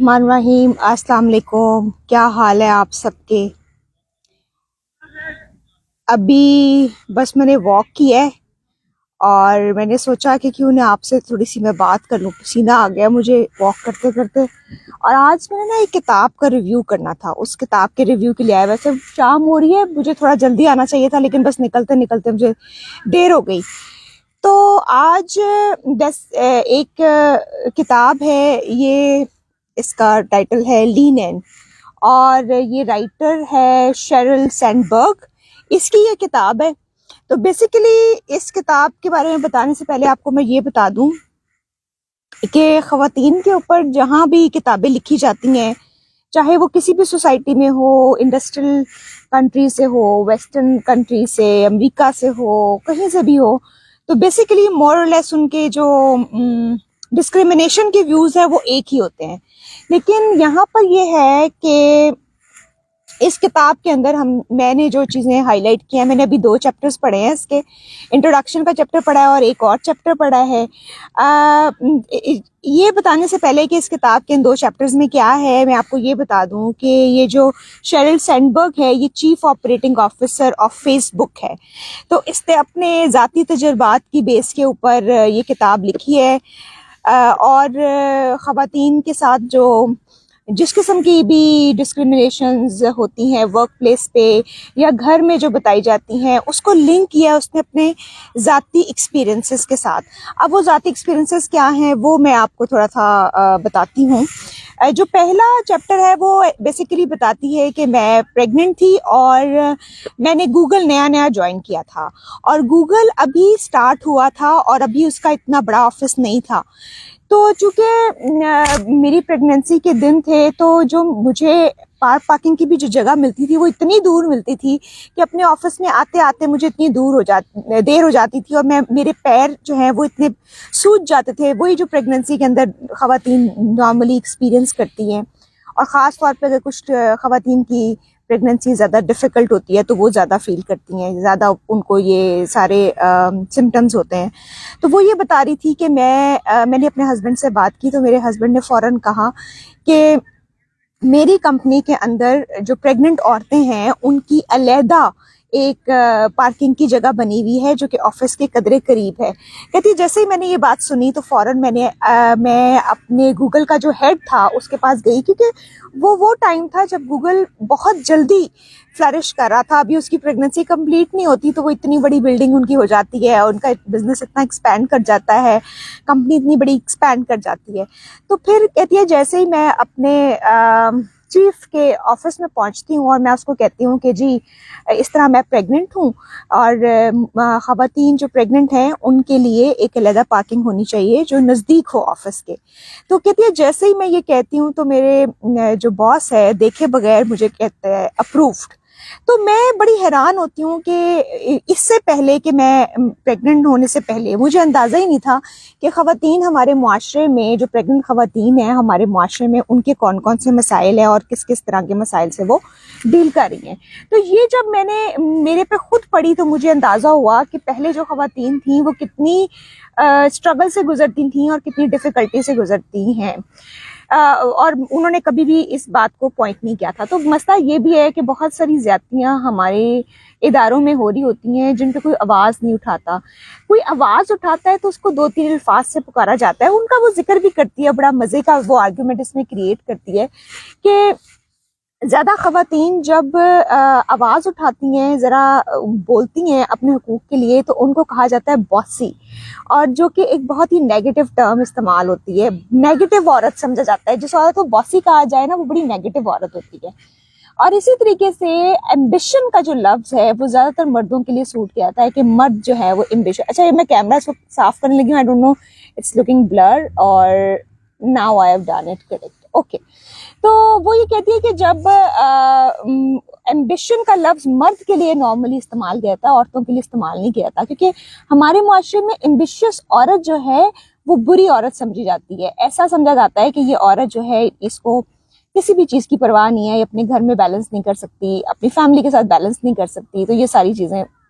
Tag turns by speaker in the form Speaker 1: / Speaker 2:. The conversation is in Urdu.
Speaker 1: الرحمن الرحیم، السلام علیکم. کیا حال ہے آپ سب کے؟ ابھی بس میں نے واک کی ہے اور میں نے سوچا کہ کیوں نہ آپ سے تھوڑی سی میں بات کر لوں. پسینہ آ گیا مجھے واک کرتے کرتے. اور آج میں نے نا ایک کتاب کا ریویو کرنا تھا. اس کتاب کے ریویو کے لیے آیا. ویسے شام ہو رہی ہے، مجھے تھوڑا جلدی آنا چاہیے تھا، لیکن بس نکلتے نکلتے مجھے دیر ہو گئی. تو آج ایک کتاب ہے، یہ اس کا ٹائٹل ہے لینین، اور یہ رائٹر ہے شیرل سینڈبرگ. اس کی یہ کتاب ہے. تو بیسیکلی اس کتاب کے بارے میں بتانے سے پہلے آپ کو میں یہ بتا دوں کہ خواتین کے اوپر جہاں بھی کتابیں لکھی جاتی ہیں، چاہے وہ کسی بھی سوسائٹی میں ہو، انڈسٹریل کنٹری سے ہو، ویسٹرن کنٹری سے، امریکہ سے ہو، کہیں سے بھی ہو، تو بیسیکلی مور اور لیس ان کے جو ڈسکریمنیشن کے ویوز ہیں وہ ایک ہی ہوتے ہیں. لیکن یہاں پر یہ ہے کہ اس کتاب کے اندر میں نے جو چیزیں ہائی لائٹ کی ہیں، میں نے ابھی 2 چیپٹرز پڑھے ہیں. اس کے انٹروڈکشن کا چیپٹر پڑھا ہے اور ایک اور چیپٹر پڑھا ہے. یہ بتانے سے پہلے کہ اس کتاب کے ان 2 چیپٹرز میں کیا ہے، میں آپ کو یہ بتا دوں کہ یہ جو شیرل سینڈبرگ ہے، یہ chief operating officer of Facebook ہے. تو اس نے اپنے ذاتی تجربات کی بیس کے اوپر یہ کتاب لکھی ہے. اور خواتین کے ساتھ جس قسم کی بھی ڈسکریمنیشنز ہوتی ہیں ورک پلیس پہ یا گھر میں جو بتائی جاتی ہیں، اس کو لنک کیا اس نے اپنے ذاتی ایکسپیرینسز کے ساتھ. اب وہ ذاتی ایکسپیرینسز کیا ہیں وہ میں آپ کو تھوڑا سا بتاتی ہوں. جو پہلا چیپٹر ہے وہ بیسیکلی بتاتی ہے کہ میں پریگننٹ تھی اور میں نے گوگل نیا جوائن کیا تھا، اور گوگل ابھی سٹارٹ ہوا تھا اور ابھی اس کا اتنا بڑا آفس نہیں تھا. تو چونکہ میری پریگننسی کے دن تھے، تو جو مجھے پارکنگ کی بھی جو جگہ ملتی تھی وہ اتنی دور ملتی تھی کہ اپنے آفس میں آتے آتے مجھے اتنی دیر ہو جاتی تھی، اور میرے پیر جو ہیں وہ اتنے سوج جاتے تھے. وہی جو پریگننسی کے اندر خواتین نارملی ایکسپیرینس کرتی ہیں، اور خاص طور پہ اگر کچھ خواتین کی پریگننسی زیادہ ڈیفیکلٹ ہوتی ہے تو وہ زیادہ فیل کرتی ہیں، زیادہ ان کو یہ سارے سمٹمز ہوتے ہیں. تو وہ یہ بتا رہی تھی کہ میں نے اپنے ہسبینڈ سے بات کی، تو میرے ہسبینڈ نے فوراً کہا کہ میری کمپنی کے اندر جو پریگننٹ عورتیں ہیں ان کی علیحدہ ایک پارکنگ کی جگہ بنی ہوئی ہے جو کہ آفس کے قدرے قریب ہے. کہتی جیسے ہی میں نے یہ بات سنی تو فوراً میں اپنے گوگل کا جو ہیڈ تھا اس کے پاس گئی، کیونکہ وہ ٹائم تھا جب گوگل بہت جلدی فلرش کر رہا تھا. ابھی اس کی پریگننسی کمپلیٹ نہیں ہوتی تو وہ اتنی بڑی بلڈنگ ان کی ہو جاتی ہے، ان کا بزنس اتنا ایکسپینڈ کر جاتا ہے، کمپنی اتنی بڑی ایکسپینڈ کر جاتی ہے. تو پھر کہتی ہے جیسے ہی میں اپنے چیف کے آفس میں پہنچتی ہوں اور میں اس کو کہتی ہوں کہ جی اس طرح میں پریگننٹ ہوں، اور خواتین جو پریگننٹ ہیں ان کے لیے ایک علیحدہ پارکنگ ہونی چاہیے جو نزدیک ہو آفس کے. تو کہتی ہے جیسے ہی میں یہ کہتی ہوں تو میرے جو باس ہے دیکھے بغیر مجھے کہتے ہیں اپرووڈ. تو میں بڑی حیران ہوتی ہوں کہ اس سے پہلے کہ میں پریگننٹ ہونے سے پہلے مجھے اندازہ ہی نہیں تھا کہ خواتین ہمارے معاشرے میں، جو پریگننٹ خواتین ہیں ہمارے معاشرے میں، ان کے کون کون سے مسائل ہیں اور کس کس طرح کے مسائل سے وہ ڈیل کر رہی ہیں. تو یہ جب میں نے میرے پہ خود پڑھی تو مجھے اندازہ ہوا کہ پہلے جو خواتین تھیں وہ کتنی اسٹرگل سے گزرتی تھیں اور کتنی ڈیفیکلٹی سے گزرتی ہیں، اور انہوں نے کبھی بھی اس بات کو پوائنٹ نہیں کیا تھا. تو مسئلہ یہ بھی ہے کہ بہت ساری زیادتیاں ہمارے اداروں میں ہو رہی ہوتی ہیں جن پہ کوئی آواز نہیں اٹھاتا. کوئی آواز اٹھاتا ہے تو اس کو 2-3 الفاظ سے پکارا جاتا ہے. ان کا وہ ذکر بھی کرتی ہے، بڑا مزے کا وہ آرگیومنٹ اس میں کریٹ کرتی ہے کہ زیادہ خواتین جب آواز اٹھاتی ہیں، ذرا بولتی ہیں اپنے حقوق کے لیے، تو ان کو کہا جاتا ہے باسی، اور جو کہ ایک بہت ہی نیگیٹو ٹرم استعمال ہوتی ہے. نیگیٹو عورت سمجھا جاتا ہے، جس عورت کو باسی کہا جائے نا وہ بڑی نیگیٹو عورت ہوتی ہے. اور اسی طریقے سے ایمبیشن کا جو لفظ ہے وہ زیادہ تر مردوں کے لیے سوٹ کیا جاتا ہے کہ مرد جو ہے وہ ایمبیشن. اچھا یہ میں کیمرہ اس کو صاف کرنے لگی ہوں، I don't know it's looking blur, اور now I have done it correct. Okay. تو وہ یہ کہتی ہے کہ جب ایمبیشن کا لفظ مرد کے لیے نارملی استعمال کیا جاتا ہے، عورتوں کے لیے استعمال نہیں کیا جاتا، کیونکہ ہمارے معاشرے میں ایمبیشیس عورت جو ہے وہ بری عورت سمجھی جاتی ہے. ایسا سمجھا جاتا ہے کہ یہ عورت جو ہے اس کو کسی بھی چیز کی پرواہ نہیں ہے، یہ اپنے گھر میں بیلنس نہیں کر سکتی، اپنی فیملی کے ساتھ بیلنس نہیں کر سکتی. تو یہ ساری چیزیں